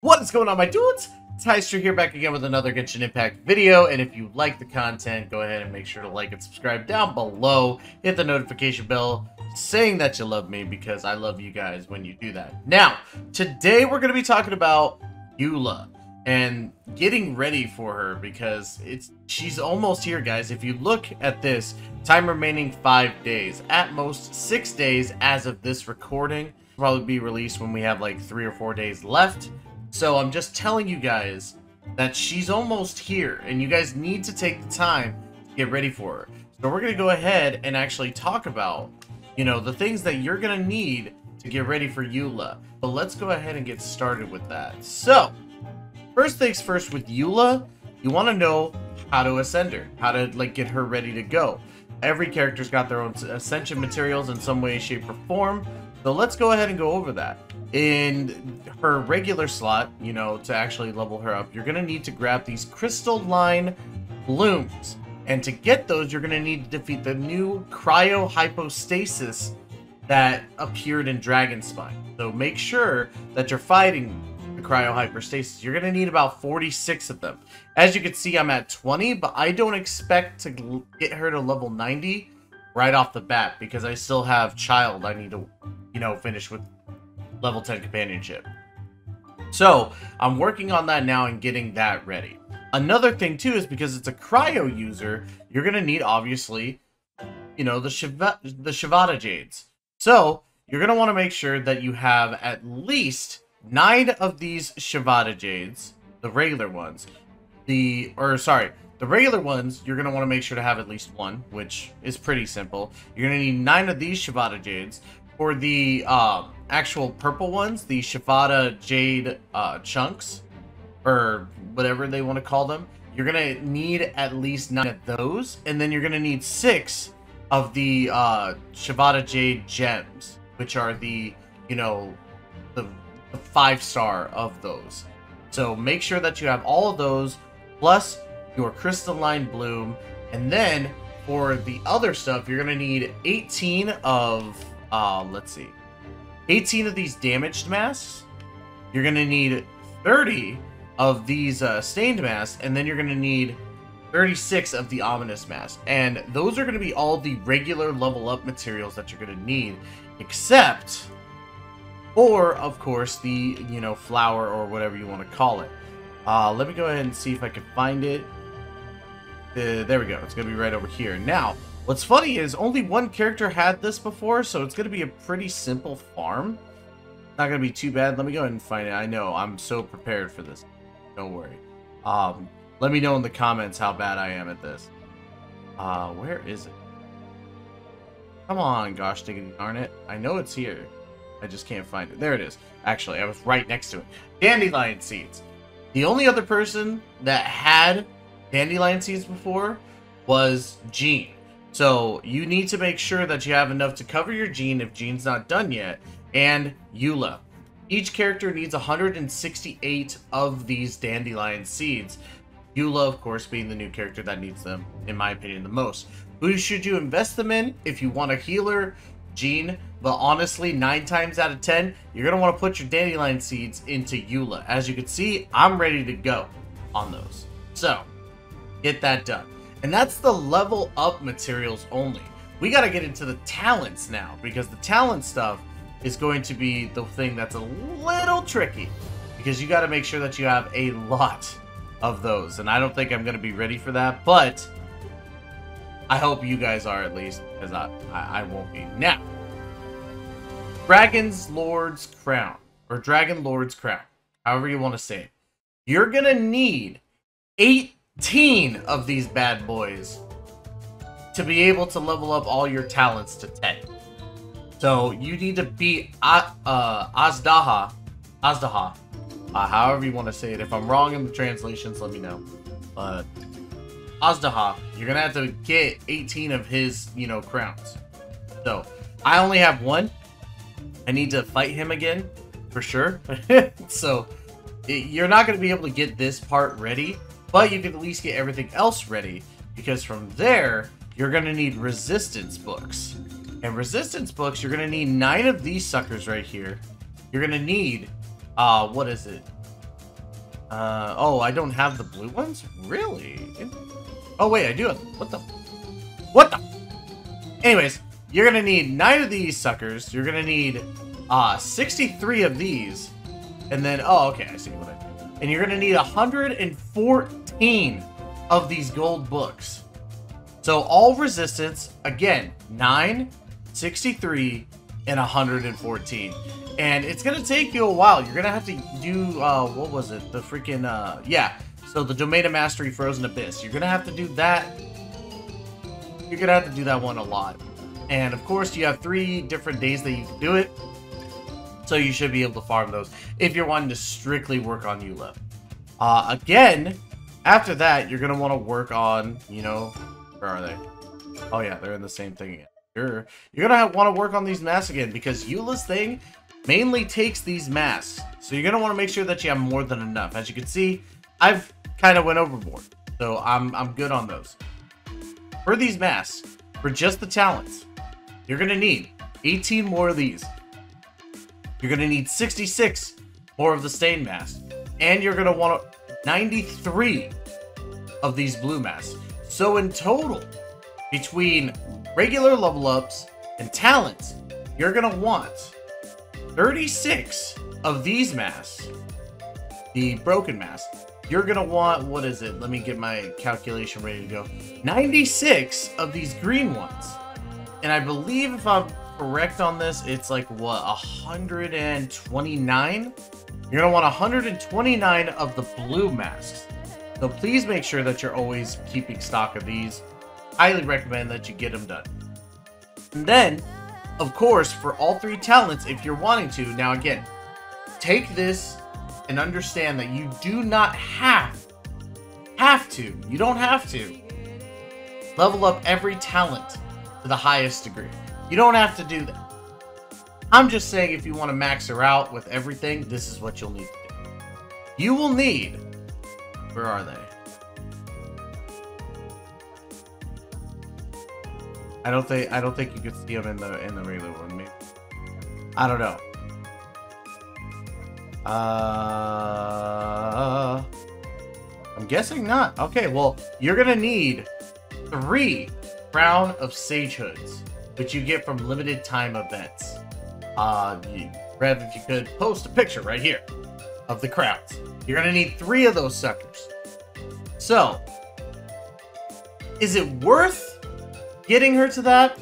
What is going on, my dudes? Tystra here, back again with another Genshin Impact video, and if you like the content, go ahead and make sure to like and subscribe down below. Hit the notification bell saying that you love me, because I love you guys when you do that. Now, today we're going to be talking about Eula and getting ready for her, because she's almost here, guys. If you look at this, time remaining 5 days, at most 6 days as of this recording. Probably be released when we have like 3 or 4 days left. So I'm just telling you guys that she's almost here, and you guys need to take the time to get ready for her. So we're going to go ahead and actually talk about, you know, the things that you're going to need to get ready for Eula. But let's go ahead and get started with that. So, first things first with Eula, you want to know how to ascend her, how to like get her ready to go. Every character's got their own Ascension Materials in some way, shape, or form. So let's go ahead and go over that. In her regular slot, you know, to actually level her up, you're going to need to grab these crystalline blooms. And to get those, you're going to need to defeat the new cryo hypostasis that appeared in Dragonspine. So make sure that you're fighting the cryo hypostasis. You're going to need about 46 of them. As you can see, I'm at 20, but I don't expect to get her to level 90 right off the bat, because I still have Child I need to, you know, finish with level 10 companionship. So I'm working on that now and getting that ready. Another thing too is, because it's a cryo user, you're gonna need, obviously, you know, the Shoutout Jades. So you're gonna want to make sure that you have at least 9 of these Shoutout Jades, the regular ones. The regular ones, you're going to want to make sure to have at least 1, which is pretty simple. You're going to need 9 of these Shoutout Jades. For the actual purple ones, the Shoutout Jade chunks, or whatever they want to call them, you're going to need at least 9 of those. And then you're going to need 6 of the Shoutout Jade gems, which are the, you know, the 5-star of those. So make sure that you have all of those, plus your crystalline bloom. And then for the other stuff, you're going to need 18 of, 18 of these damaged masks. You're going to need 30 of these stained masks. And then you're going to need 36 of the ominous masks. And those are going to be all the regular level up materials that you're going to need, except for, of course, the, you know, flower or whatever you want to call it. Let me go ahead and see if I can find it. There we go. It's going to be right over here. Now, what's funny is only one character had this before, so it's going to be a pretty simple farm. Not going to be too bad. Let me go ahead and find it. I know. I'm so prepared for this. Don't worry. Let me know in the comments how bad I am at this. Where is it? Come on, gosh diggity darn it. I know it's here. I just can't find it. There it is. Actually, I was right next to it. Dandelion seeds. The only other person that had dandelion seeds before was Jean. So you need to make sure that you have enough to cover your Jean if Jean's not done yet. And Eula. Each character needs 168 of these dandelion seeds. Eula, of course, being the new character that needs them, in my opinion, the most. Who should you invest them in? If you want a healer, Jean. But honestly, 9 times out of 10, you're going to want to put your dandelion seeds into Eula. As you can see, I'm ready to go on those. So, get that done. And that's the level up materials only. We got to get into the talents now, because the talent stuff is going to be the thing that's a little tricky, because you got to make sure that you have a lot of those. And I don't think I'm going to be ready for that, but I hope you guys are, at least, because I won't be. Now, Dragon Lord's Crown, however you want to say it. You're going to need 18 of these bad boys to be able to level up all your talents to 10. So you need to beat Azdaha, however you want to say it. If I'm wrong in the translations, let me know. But Azdaha, you're going to have to get 18 of his, you know, crowns. So I only have 1. I need to fight him again, for sure. So, you're not going to be able to get this part ready, but you can at least get everything else ready, because from there, you're going to need resistance books. And resistance books, you're going to need 9 of these suckers right here. You're going to need, what is it? Oh, I don't have the blue ones? Really? Oh, wait, I do have... What the? Anyways, you're gonna need 9 of these suckers. You're gonna need 63 of these. And then... Oh, okay, I see what I did. And you're gonna need 114 of these gold books. So all resistance, again, 9, 63, and 114. And it's gonna take you a while. You're gonna have to do, what was it? The freaking, yeah. So the Domain of Mastery Frozen Abyss. You're gonna have to do that. You're gonna have to do that one a lot. And of course, you have 3 different days that you can do it. So you should be able to farm those if you're wanting to strictly work on Eula. Again, after that, you're gonna want to work on, you know, where are they? Oh yeah, they're in the same thing again. You're gonna want to work on these masks again, because Eula's thing mainly takes these masks. So you're gonna want to make sure that you have more than enough. As you can see, I've kind of went overboard, so I'm good on those. For these masks, for just the talents, you're gonna need 18 more of these. You're gonna need 66 more of the stain mask, and you're gonna want 93 of these blue masks. So in total, between regular level ups and talents, you're gonna want 36 of these masks, the broken mask. You're gonna want, what is it? Let me get my calculation ready to go. 96 of these green ones. And I believe, if I'm correct on this, it's like, what, 129? You're gonna want 129 of the blue masks. So please make sure that you're always keeping stock of these. Highly recommend that you get them done. And then, of course, for all 3 talents, if you're wanting to, now again, take this and understand that you do not have to, you don't have to level up every talent to the highest degree. You don't have to do that. I'm just saying, if you want to max her out with everything, this is what you'll need to do. You will need, where are they? I don't think you could see them in the regular one. Maybe. I don't know. I'm guessing not. Okay, well, you're gonna need 3 Crown of Sage Hoods, which you get from limited time events. Rev, if you could post a picture right here of the crowns. You're gonna need 3 of those suckers. So, is it worth getting her to that?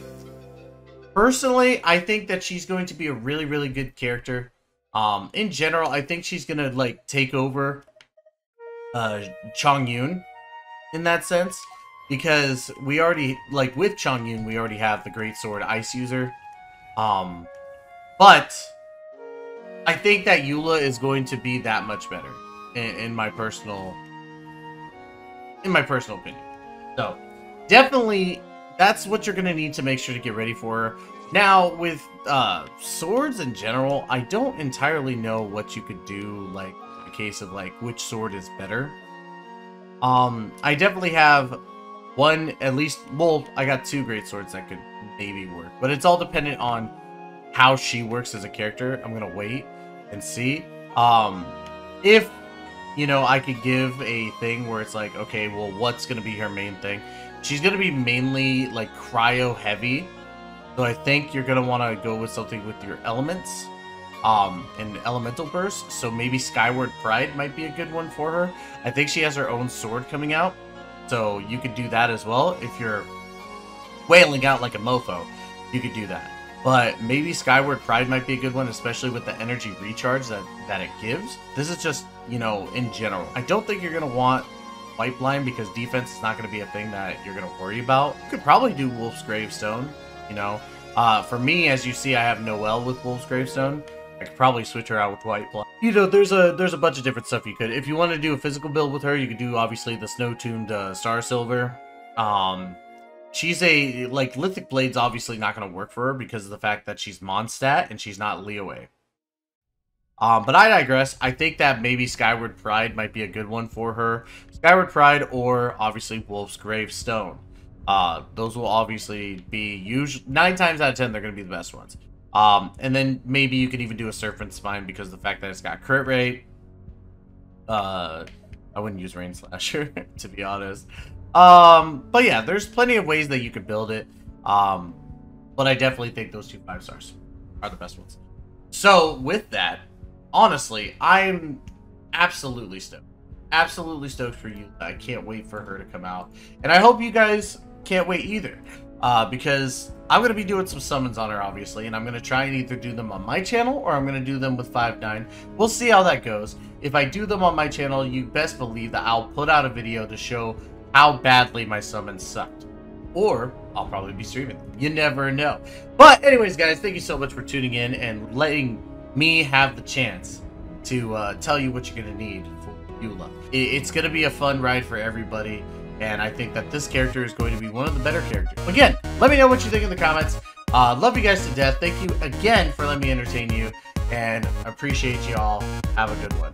Personally, I think that she's going to be a really, really good character. In general, I think she's gonna, like, take over Chongyun in that sense, because we already, like, with Chongyun, we already have the Great Sword Ice User. But I think that Eula is going to be that much better in my personal opinion. So definitely, that's what you're gonna need to make sure to get ready for her. Now, with swords in general, I don't entirely know what you could do, like, in the case of, like, which sword is better. I definitely have one, at least, well, I got 2 great swords that could maybe work, but it's all dependent on how she works as a character. I'm gonna wait and see. If, you know, I could give a thing where it's like, okay, well, what's gonna be her main thing? She's gonna be mainly, like, cryo heavy. So I think you're gonna want to go with something with your elements, and elemental burst. So maybe Skyward Pride might be a good one for her. I think she has her own sword coming out, so you could do that as well. If you're wailing out like a mofo, you could do that. But maybe Skyward Pride might be a good one, especially with the energy recharge that it gives. This is just, you know, in general. I don't think you're gonna want White Blind, because defense is not gonna be a thing that you're gonna worry about. You could probably do Wolf's Gravestone. You know, for me, as you see, I have Noelle with Wolf's Gravestone. I could probably switch her out with White Blind. You know, there's a bunch of different stuff you could. If you want to do a physical build with her, you could do, obviously, the Snow-Tuned Star Silver. She's a, like, Lithic Blade's obviously not going to work for her because of the fact that she's Mondstadt and she's not Liyue. But I digress. I think that maybe Skyward Pride might be a good one for her. Skyward Pride, or, obviously, Wolf's Gravestone. Those will obviously be 9 times out of 10, they're going to be the best ones. And then maybe you could even do a Serpent Spine because of the fact that it's got crit rate. I wouldn't use Rain Slasher, to be honest. But yeah, there's plenty of ways that you could build it. But I definitely think those 2 5-stars are the best ones. So with that, honestly, I'm absolutely stoked. Absolutely stoked for you. I can't wait for her to come out. And I hope you guys can't wait either. Because I'm going to be doing some summons on her, obviously. And I'm going to try and either do them on my channel or I'm going to do them with 5-9. We'll see how that goes. If I do them on my channel, you best believe that I'll put out a video to show how badly my summons sucked. Or I'll probably be streaming them. You never know. But anyways, guys, thank you so much for tuning in and letting me have the chance to tell you what you're going to need for Eula. It's going to be a fun ride for everybody. And I think that this character is going to be one of the better characters. Again, let me know what you think in the comments. Love you guys to death. Thank you again for letting me entertain you. And appreciate you all. Have a good one.